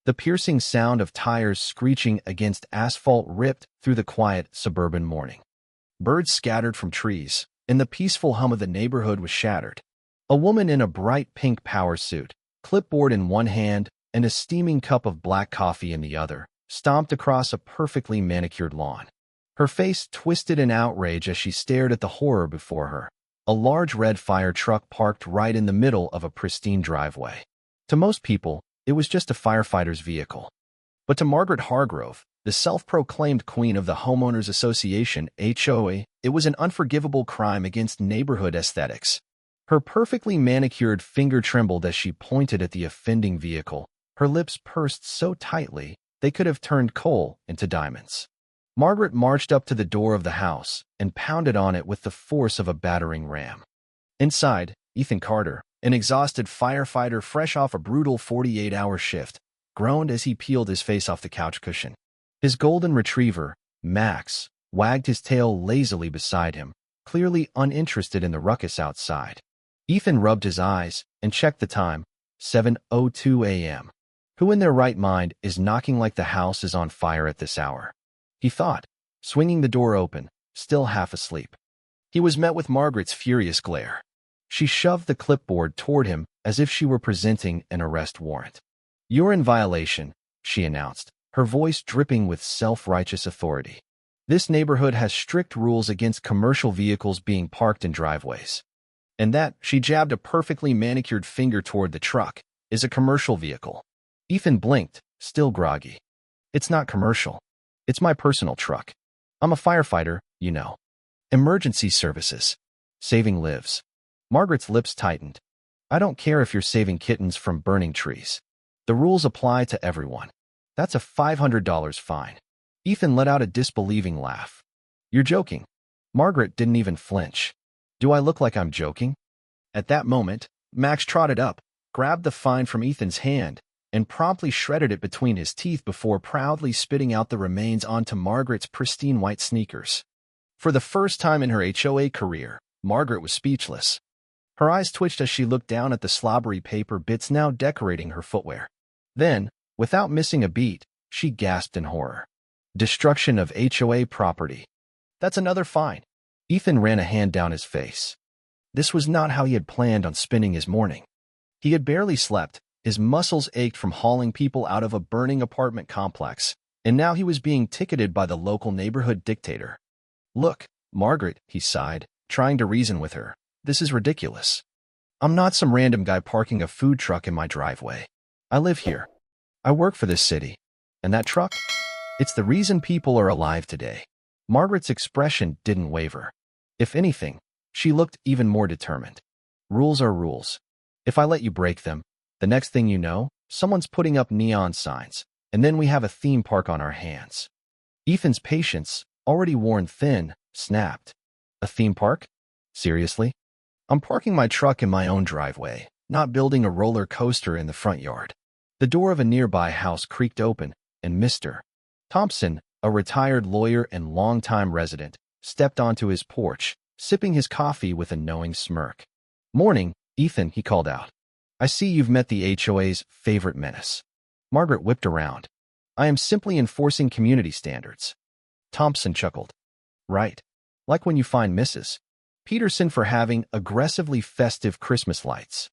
The piercing sound of tires screeching against asphalt ripped through the quiet suburban morning. Birds scattered from trees, and the peaceful hum of the neighborhood was shattered. A woman in a bright pink power suit, clipboard in one hand and a steaming cup of black coffee in the other, stomped across a perfectly manicured lawn. Her face twisted in outrage as she stared at the horror before her. A large red fire truck parked right in the middle of a pristine driveway. To most people, it was just a firefighter's vehicle. But to Margaret Hargrove, the self-proclaimed queen of the Homeowners Association (HOA), it was an unforgivable crime against neighborhood aesthetics. Her perfectly manicured finger trembled as she pointed at the offending vehicle, her lips pursed so tightly they could have turned coal into diamonds. Margaret marched up to the door of the house and pounded on it with the force of a battering ram. Inside, Ethan Carter, an exhausted firefighter fresh off a brutal 48-hour shift, groaned as he peeled his face off the couch cushion. His golden retriever, Max, wagged his tail lazily beside him, clearly uninterested in the ruckus outside. Ethan rubbed his eyes and checked the time, 7:02 a.m. Who in their right mind is knocking like the house is on fire at this hour? He thought, swinging the door open, still half asleep. He was met with Margaret's furious glare. She shoved the clipboard toward him as if she were presenting an arrest warrant. "You're in violation," she announced, her voice dripping with self-righteous authority. "This neighborhood has strict rules against commercial vehicles being parked in driveways. And that," she jabbed a perfectly manicured finger toward the truck, "is a commercial vehicle." Ethan blinked, still groggy. "It's not commercial. It's my personal truck. I'm a firefighter, you know. Emergency services. Saving lives." Margaret's lips tightened. "I don't care if you're saving kittens from burning trees. The rules apply to everyone. That's a $500 fine." Ethan let out a disbelieving laugh. "You're joking." Margaret didn't even flinch. "Do I look like I'm joking?" At that moment, Max trotted up, grabbed the fine from Ethan's hand, and promptly shredded it between his teeth before proudly spitting out the remains onto Margaret's pristine white sneakers. For the first time in her HOA career, Margaret was speechless. Her eyes twitched as she looked down at the slobbery paper bits now decorating her footwear. Then, without missing a beat, she gasped in horror. "Destruction of HOA property. That's another fine." Ethan ran a hand down his face. This was not how he had planned on spending his morning. He had barely slept, his muscles ached from hauling people out of a burning apartment complex, and now he was being ticketed by the local neighborhood dictator. "Look, Margaret," he sighed, trying to reason with her. "This is ridiculous. I'm not some random guy parking a food truck in my driveway. I live here. I work for this city. And that truck? It's the reason people are alive today." Margaret's expression didn't waver. If anything, she looked even more determined. "Rules are rules. If I let you break them, the next thing you know, someone's putting up neon signs, and then we have a theme park on our hands." Ethan's patience, already worn thin, snapped. "A theme park? Seriously? I'm parking my truck in my own driveway, not building a roller coaster in the front yard." The door of a nearby house creaked open, and Mr. Thompson, a retired lawyer and longtime resident, stepped onto his porch, sipping his coffee with a knowing smirk. "Morning, Ethan," he called out. "I see you've met the HOA's favorite menace." Margaret whipped around. "I am simply enforcing community standards." Thompson chuckled. "Right. Like when you find Mrs. Peterson for having aggressively festive Christmas lights."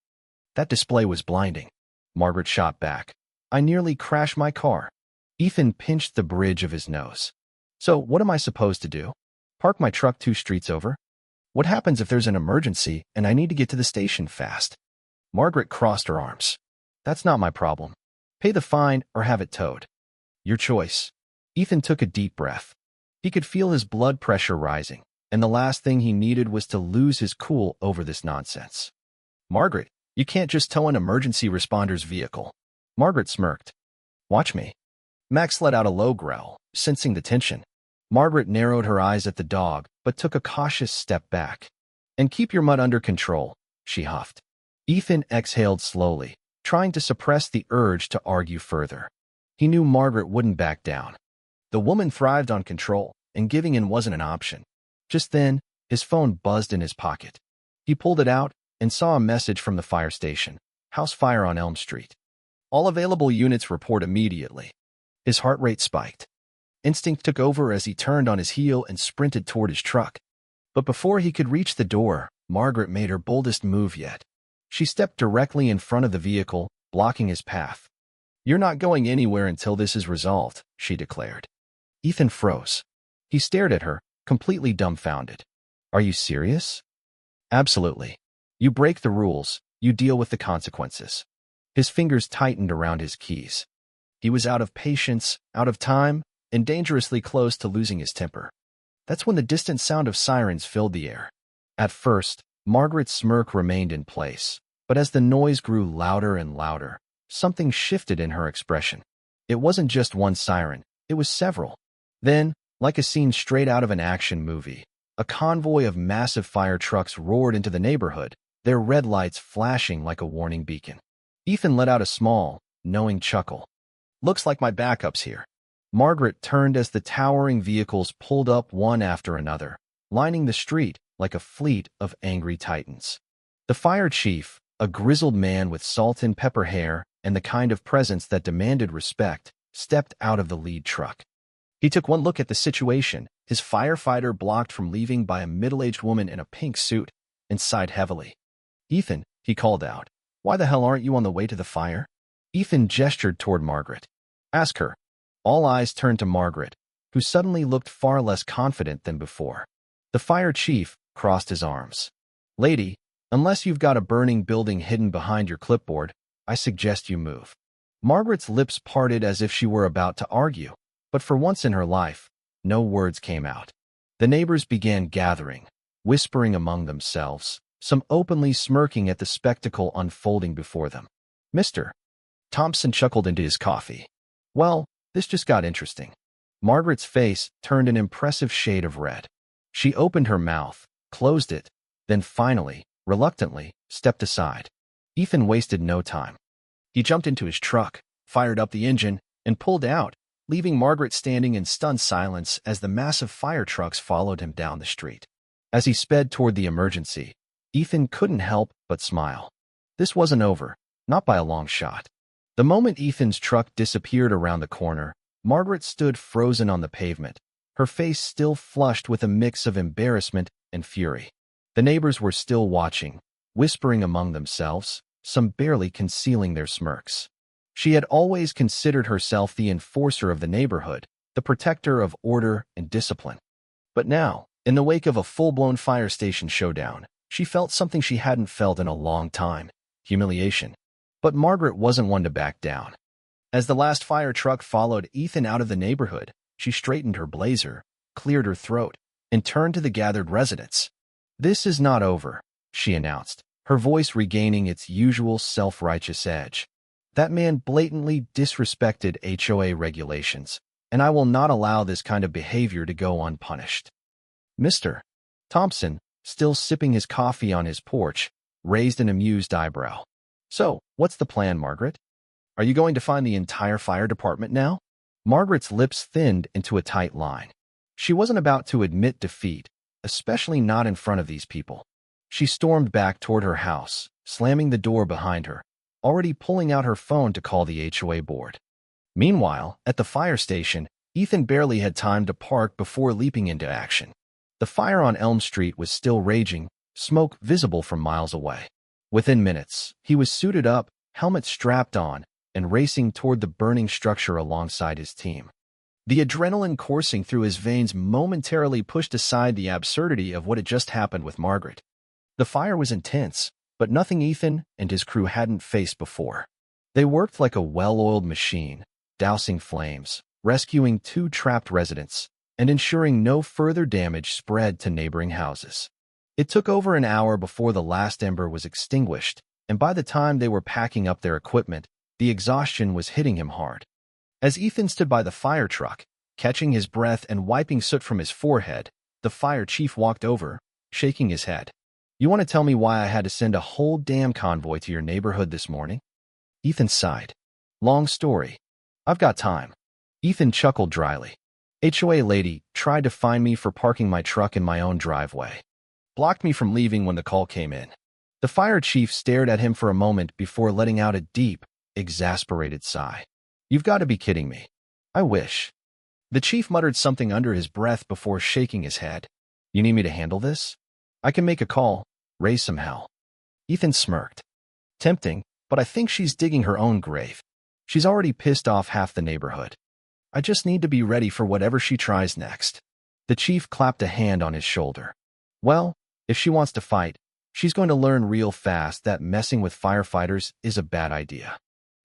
"That display was blinding." Margaret shot back. "I nearly crashed my car." Ethan pinched the bridge of his nose. "So what am I supposed to do? Park my truck 2 streets over? What happens if there's an emergency and I need to get to the station fast?" Margaret crossed her arms. "That's not my problem. Pay the fine or have it towed. Your choice." Ethan took a deep breath. He could feel his blood pressure rising, and the last thing he needed was to lose his cool over this nonsense. "Margaret, you can't just tow an emergency responder's vehicle." Margaret smirked. "Watch me." Max let out a low growl, sensing the tension. Margaret narrowed her eyes at the dog, but took a cautious step back. "And keep your mutt under control," she huffed. Ethan exhaled slowly, trying to suppress the urge to argue further. He knew Margaret wouldn't back down. The woman thrived on control, and giving in wasn't an option. Just then, his phone buzzed in his pocket. He pulled it out and saw a message from the fire station. "House fire on Elm Street." All available units report immediately. His heart rate spiked. Instinct took over as he turned on his heel and sprinted toward his truck. But before he could reach the door, Margaret made her boldest move yet. She stepped directly in front of the vehicle, blocking his path. "You're not going anywhere until this is resolved," she declared. Ethan froze. He stared at her, completely dumbfounded. "Are you serious?" "Absolutely. You break the rules, you deal with the consequences." His fingers tightened around his keys. He was out of patience, out of time, and dangerously close to losing his temper. That's when the distant sound of sirens filled the air. At first, Margaret's smirk remained in place, but as the noise grew louder and louder, something shifted in her expression. It wasn't just one siren, it was several. Then, like a scene straight out of an action movie, a convoy of massive fire trucks roared into the neighborhood, their red lights flashing like a warning beacon. Ethan let out a small, knowing chuckle. "Looks like my backup's here." Margaret turned as the towering vehicles pulled up one after another, lining the street like a fleet of angry titans. The fire chief, a grizzled man with salt and pepper hair and the kind of presence that demanded respect, stepped out of the lead truck. He took one look at the situation, his firefighter blocked from leaving by a middle-aged woman in a pink suit, and sighed heavily. "Ethan," he called out, "why the hell aren't you on the way to the fire?" Ethan gestured toward Margaret. "Ask her." All eyes turned to Margaret, who suddenly looked far less confident than before. The fire chief crossed his arms. "Lady, unless you've got a burning building hidden behind your clipboard, I suggest you move." Margaret's lips parted as if she were about to argue, but for once in her life, no words came out. The neighbors began gathering, whispering among themselves, some openly smirking at the spectacle unfolding before them. "Mr. Thompson chuckled into his coffee. "Well, this just got interesting." Margaret's face turned an impressive shade of red. She opened her mouth, closed it, then finally, reluctantly, stepped aside. Ethan wasted no time. He jumped into his truck, fired up the engine, and pulled out, leaving Margaret standing in stunned silence as the massive fire trucks followed him down the street. As he sped toward the emergency, Ethan couldn't help but smile. This wasn't over, not by a long shot. The moment Ethan's truck disappeared around the corner, Margaret stood frozen on the pavement, her face still flushed with a mix of embarrassment and fury. The neighbors were still watching, whispering among themselves, some barely concealing their smirks. She had always considered herself the enforcer of the neighborhood, the protector of order and discipline. But now, in the wake of a full-blown fire station showdown, she felt something she hadn't felt in a long time: humiliation. But Margaret wasn't one to back down. As the last fire truck followed Ethan out of the neighborhood, she straightened her blazer, cleared her throat, and turned to the gathered residents. "This is not over," she announced, her voice regaining its usual self-righteous edge. "That man blatantly disrespected HOA regulations, and I will not allow this kind of behavior to go unpunished." Mr. Thompson, still sipping his coffee on his porch, raised an amused eyebrow. "So, what's the plan, Margaret? Are you going to find the entire fire department now?" Margaret's lips thinned into a tight line. She wasn't about to admit defeat, especially not in front of these people. She stormed back toward her house, slamming the door behind her, already pulling out her phone to call the HOA board. Meanwhile, at the fire station, Ethan barely had time to park before leaping into action. The fire on Elm Street was still raging, smoke visible from miles away. Within minutes, he was suited up, helmet strapped on, and racing toward the burning structure alongside his team. The adrenaline coursing through his veins momentarily pushed aside the absurdity of what had just happened with Margaret. The fire was intense, but nothing Ethan and his crew hadn't faced before. They worked like a well-oiled machine, dousing flames, rescuing 2 trapped residents, and ensuring no further damage spread to neighboring houses. It took over an hour before the last ember was extinguished, and by the time they were packing up their equipment, the exhaustion was hitting him hard. As Ethan stood by the fire truck, catching his breath and wiping soot from his forehead, the fire chief walked over, shaking his head. "You want to tell me why I had to send a whole damn convoy to your neighborhood this morning?" Ethan sighed. "Long story. I've got time." Ethan chuckled dryly. "HOA lady tried to fine me for parking my truck in my own driveway. Blocked me from leaving when the call came in." The fire chief stared at him for a moment before letting out a deep, exasperated sigh. You've got to be kidding me. I wish. The chief muttered something under his breath before shaking his head. You need me to handle this? I can make a call, raise some hell. Ethan smirked. Tempting, but I think she's digging her own grave. She's already pissed off half the neighborhood. I just need to be ready for whatever she tries next. The chief clapped a hand on his shoulder. Well, if she wants to fight, she's going to learn real fast that messing with firefighters is a bad idea.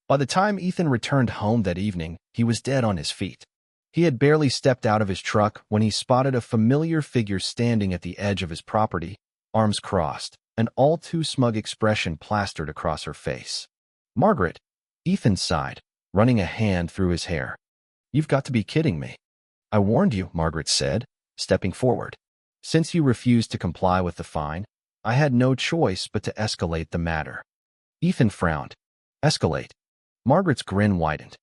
By the time Ethan returned home that evening, he was dead on his feet. He had barely stepped out of his truck when he spotted a familiar figure standing at the edge of his property, arms crossed, an all-too-smug expression plastered across her face. Margaret, Ethan sighed, running a hand through his hair. You've got to be kidding me. I warned you, Margaret said, stepping forward. Since you refused to comply with the fine, I had no choice but to escalate the matter. Ethan frowned. Escalate? Margaret's grin widened.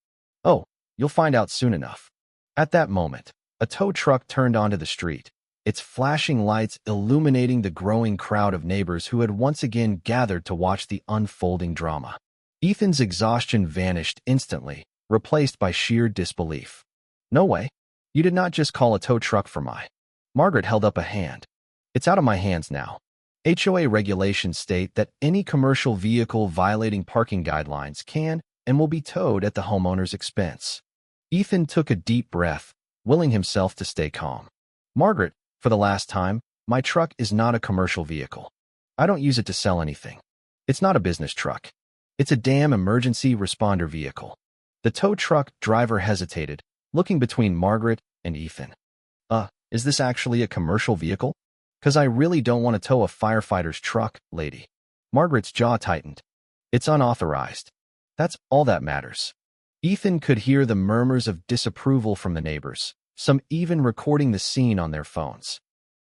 Oh, you'll find out soon enough. At that moment, a tow truck turned onto the street, its flashing lights illuminating the growing crowd of neighbors who had once again gathered to watch the unfolding drama. Ethan's exhaustion vanished instantly, replaced by sheer disbelief. No way. You did not just call a tow truck for my... Margaret held up a hand. It's out of my hands now. HOA regulations state that any commercial vehicle violating parking guidelines can and will be towed at the homeowner's expense. Ethan took a deep breath, willing himself to stay calm. Margaret, for the last time, my truck is not a commercial vehicle. I don't use it to sell anything. It's not a business truck. It's a damn emergency responder vehicle. The tow truck driver hesitated, looking between Margaret and Ethan. Is this actually a commercial vehicle? 'Cause I really don't want to tow a firefighter's truck, lady. Margaret's jaw tightened. It's unauthorized. That's all that matters. Ethan could hear the murmurs of disapproval from the neighbors, some even recording the scene on their phones.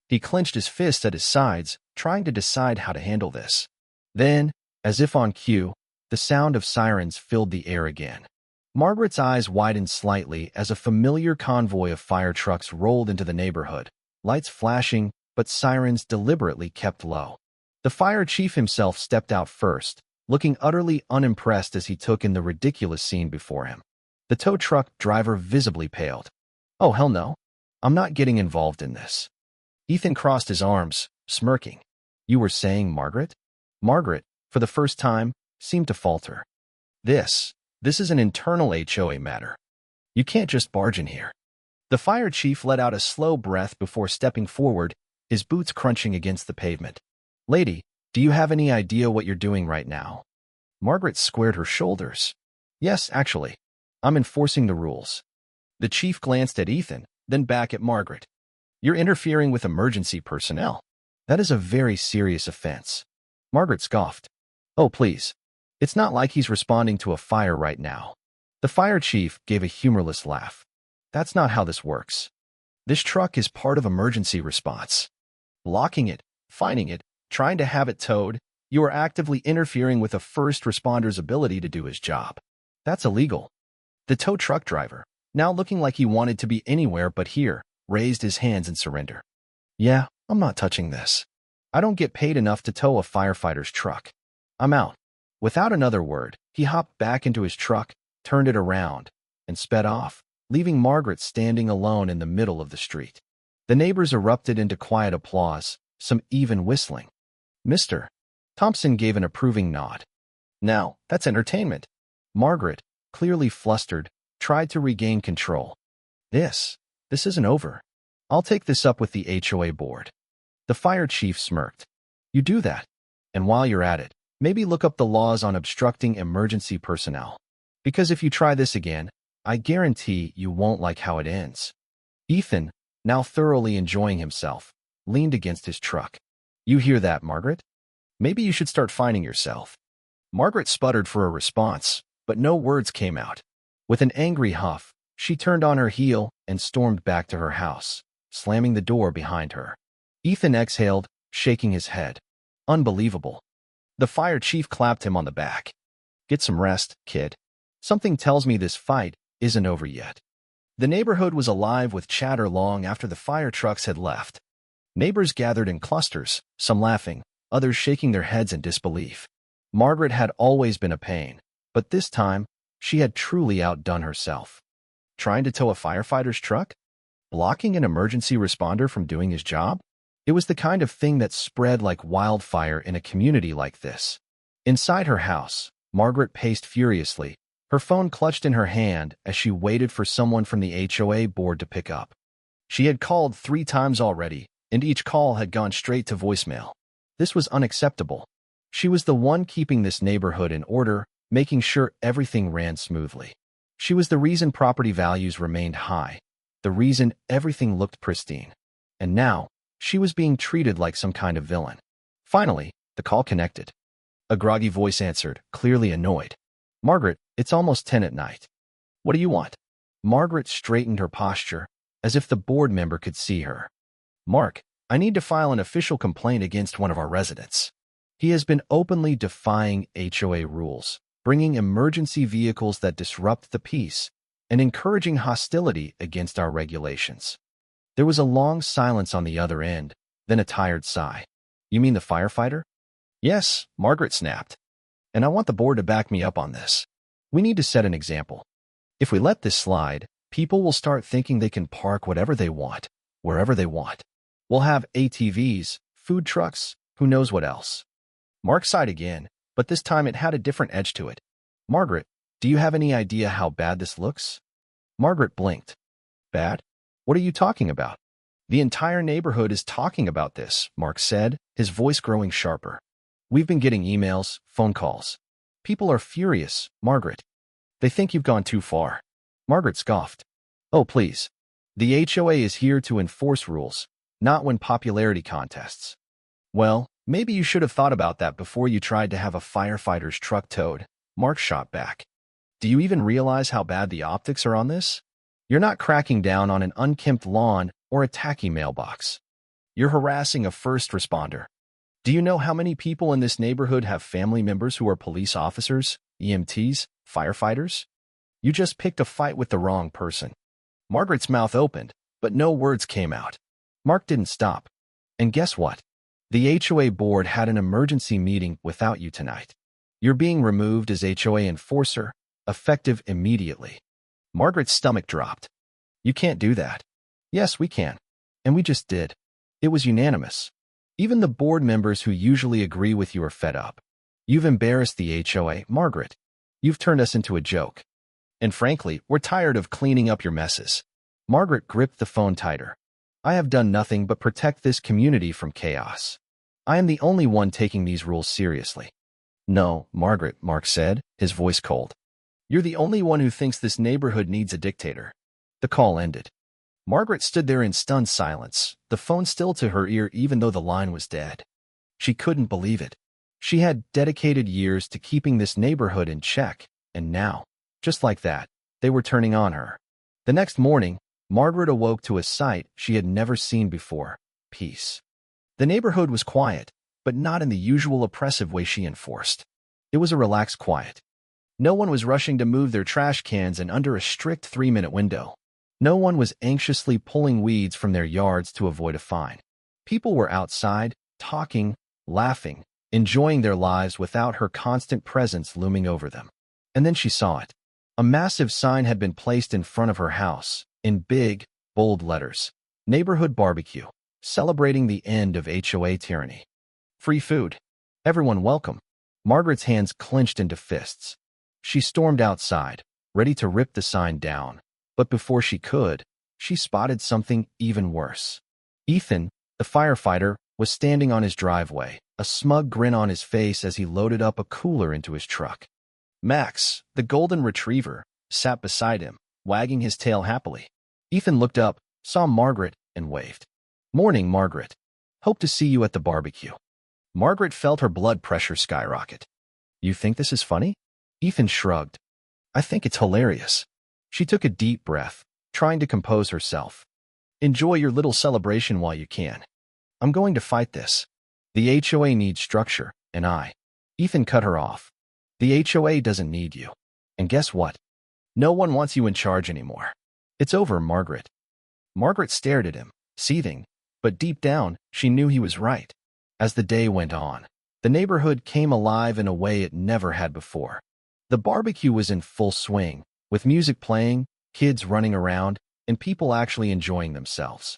He clenched his fists at his sides, trying to decide how to handle this. Then, as if on cue, the sound of sirens filled the air again. Margaret's eyes widened slightly as a familiar convoy of fire trucks rolled into the neighborhood, lights flashing, but sirens deliberately kept low. The fire chief himself stepped out first, looking utterly unimpressed as he took in the ridiculous scene before him. The tow truck driver visibly paled. Oh, hell no. I'm not getting involved in this. Ethan crossed his arms, smirking. You were saying Margaret? Margaret, for the first time, seemed to falter. This is an internal HOA matter. You can't just barge in here. The fire chief let out a slow breath before stepping forward, his boots crunching against the pavement. Lady, do you have any idea what you're doing right now? Margaret squared her shoulders. Yes, actually. I'm enforcing the rules. The chief glanced at Ethan, then back at Margaret. You're interfering with emergency personnel. That is a very serious offense. Margaret scoffed. Oh, please. It's not like he's responding to a fire right now. The fire chief gave a humorless laugh. That's not how this works. This truck is part of emergency response. Blocking it, fining it, trying to have it towed, you are actively interfering with a first responder's ability to do his job. That's illegal. The tow truck driver, now looking like he wanted to be anywhere but here, raised his hands in surrender. Yeah, I'm not touching this. I don't get paid enough to tow a firefighter's truck. I'm out. Without another word, he hopped back into his truck, turned it around, and sped off, leaving Margaret standing alone in the middle of the street. The neighbors erupted into quiet applause, some even whistling. Mr. Thompson gave an approving nod. Now, that's entertainment. Margaret, clearly flustered, tried to regain control. This isn't over. I'll take this up with the HOA board. The fire chief smirked. You do that. And while you're at it, maybe look up the laws on obstructing emergency personnel. Because if you try this again, I guarantee you won't like how it ends. Ethan, now thoroughly enjoying himself, leaned against his truck. You hear that, Margaret? Maybe you should start fining yourself. Margaret sputtered for a response, but no words came out. With an angry huff, she turned on her heel and stormed back to her house, slamming the door behind her. Ethan exhaled, shaking his head. Unbelievable. The fire chief clapped him on the back. Get some rest, kid. Something tells me this fight isn't over yet. The neighborhood was alive with chatter long after the fire trucks had left. Neighbors gathered in clusters, some laughing, others shaking their heads in disbelief. Margaret had always been a pain, But this time, she had truly outdone herself. Trying to tow a firefighter's truck? Blocking an emergency responder from doing his job? It was the kind of thing that spread like wildfire in a community like this. Inside her house, Margaret paced furiously, her phone clutched in her hand as she waited for someone from the HOA board to pick up. She had called 3 times already, and each call had gone straight to voicemail. This was unacceptable. She was the one keeping this neighborhood in order, making sure everything ran smoothly. She was the reason property values remained high, the reason everything looked pristine. And now, she was being treated like some kind of villain. Finally, the call connected. A groggy voice answered, clearly annoyed. "Margaret, it's almost 10 at night. What do you want?" Margaret straightened her posture, as if the board member could see her. "Mark, I need to file an official complaint against one of our residents. He has been openly defying HOA rules, bringing emergency vehicles that disrupt the peace, and encouraging hostility against our regulations." There was a long silence on the other end, then a tired sigh. "You mean the firefighter?" "Yes," Margaret snapped. "And I want the board to back me up on this. We need to set an example. If we let this slide, people will start thinking they can park whatever they want, wherever they want. We'll have ATVs, food trucks, who knows what else." Mark sighed again, but this time it had a different edge to it. "Margaret, do you have any idea how bad this looks?" Margaret blinked. "Bad? What are you talking about?" "The entire neighborhood is talking about this," Mark said, his voice growing sharper. "We've been getting emails, phone calls. People are furious, Margaret. They think you've gone too far." Margaret scoffed. "Oh, please. The HOA is here to enforce rules, not win popularity contests." "Well, maybe you should have thought about that before you tried to have a firefighter's truck towed," Mark shot back. "Do you even realize how bad the optics are on this? You're not cracking down on an unkempt lawn or a tacky mailbox. You're harassing a first responder. Do you know how many people in this neighborhood have family members who are police officers, EMTs, firefighters? You just picked a fight with the wrong person." Margaret's mouth opened, but no words came out. Mark didn't stop. "And guess what? The HOA board had an emergency meeting without you tonight. You're being removed as HOA enforcer, effective immediately." Margaret's stomach dropped. "You can't do that." "Yes, we can. And we just did. It was unanimous. Even the board members who usually agree with you are fed up. You've embarrassed the HOA, Margaret. You've turned us into a joke. And frankly, we're tired of cleaning up your messes." Margaret gripped the phone tighter. "I have done nothing but protect this community from chaos. I am the only one taking these rules seriously." "No, Margaret," Mark said, his voice cold. "You're the only one who thinks this neighborhood needs a dictator." The call ended. Margaret stood there in stunned silence, the phone still to her ear even though the line was dead. She couldn't believe it. She had dedicated years to keeping this neighborhood in check, and now, just like that, they were turning on her. The next morning, Margaret awoke to a sight she had never seen before: peace. The neighborhood was quiet, but not in the usual oppressive way she enforced. It was a relaxed quiet. No one was rushing to move their trash cans in under a strict 3-minute window. No one was anxiously pulling weeds from their yards to avoid a fine. People were outside, talking, laughing, enjoying their lives without her constant presence looming over them. And then she saw it. A massive sign had been placed in front of her house, in big, bold letters: "Neighborhood Barbecue, celebrating the end of HOA tyranny. Free food. Everyone welcome." Margaret's hands clenched into fists. She stormed outside, ready to rip the sign down. But before she could, she spotted something even worse. Ethan, the firefighter, was standing on his driveway, a smug grin on his face as he loaded up a cooler into his truck. Max, the golden retriever, sat beside him, wagging his tail happily. Ethan looked up, saw Margaret, and waved. "Morning, Margaret. Hope to see you at the barbecue." Margaret felt her blood pressure skyrocket. "You think this is funny?" Ethan shrugged. "I think it's hilarious." She took a deep breath, trying to compose herself. "Enjoy your little celebration while you can. I'm going to fight this. The HOA needs structure, and Ethan cut her off. "The HOA doesn't need you. And guess what? No one wants you in charge anymore. It's over, Margaret." Margaret stared at him, seething, but deep down, she knew he was right. As the day went on, the neighborhood came alive in a way it never had before. The barbecue was in full swing, with music playing, kids running around, and people actually enjoying themselves.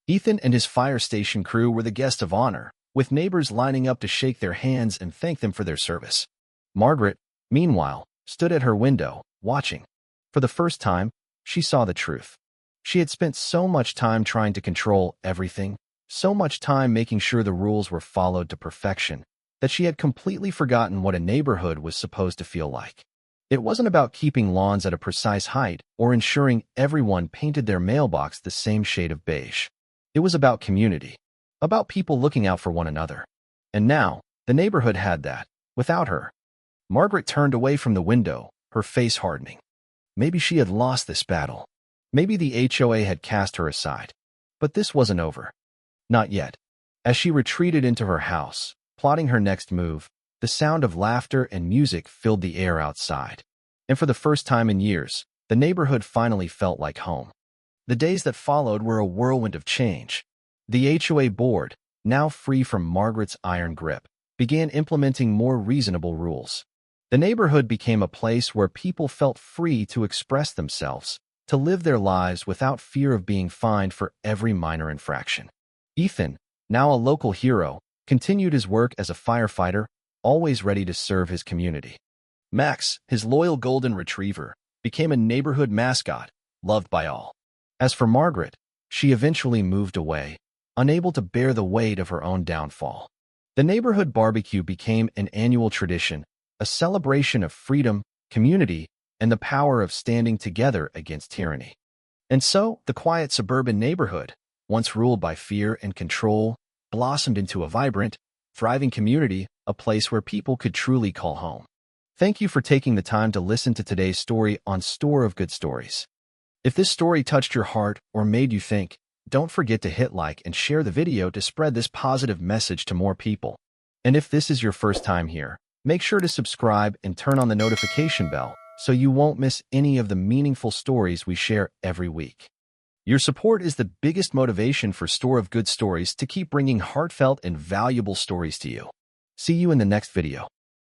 Ethan and his fire station crew were the guests of honor, with neighbors lining up to shake their hands and thank them for their service. Margaret, meanwhile, stood at her window, watching. For the first time, she saw the truth. She had spent so much time trying to control everything, so much time making sure the rules were followed to perfection, that she had completely forgotten what a neighborhood was supposed to feel like. It wasn't about keeping lawns at a precise height or ensuring everyone painted their mailbox the same shade of beige. It was about community, about people looking out for one another. And now, the neighborhood had that, without her. Margaret turned away from the window, her face hardening. Maybe she had lost this battle. Maybe the HOA had cast her aside. But this wasn't over. Not yet. As she retreated into her house, plotting her next move, the sound of laughter and music filled the air outside. And for the first time in years, the neighborhood finally felt like home. The days that followed were a whirlwind of change. The HOA board, now free from Margaret's iron grip, began implementing more reasonable rules. The neighborhood became a place where people felt free to express themselves, to live their lives without fear of being fined for every minor infraction. Ethan, now a local hero, continued his work as a firefighter, always ready to serve his community. Max, his loyal golden retriever, became a neighborhood mascot, loved by all. As for Margaret, she eventually moved away, unable to bear the weight of her own downfall. The neighborhood barbecue became an annual tradition, a celebration of freedom, community, and the power of standing together against tyranny. And so, the quiet suburban neighborhood, once ruled by fear and control, blossomed into a vibrant, thriving community, a place where people could truly call home. Thank you for taking the time to listen to today's story on Store of Good Stories. If this story touched your heart or made you think, don't forget to hit like and share the video to spread this positive message to more people. And if this is your first time here, make sure to subscribe and turn on the notification bell so you won't miss any of the meaningful stories we share every week. Your support is the biggest motivation for Store of Good Stories to keep bringing heartfelt and valuable stories to you. See you in the next video.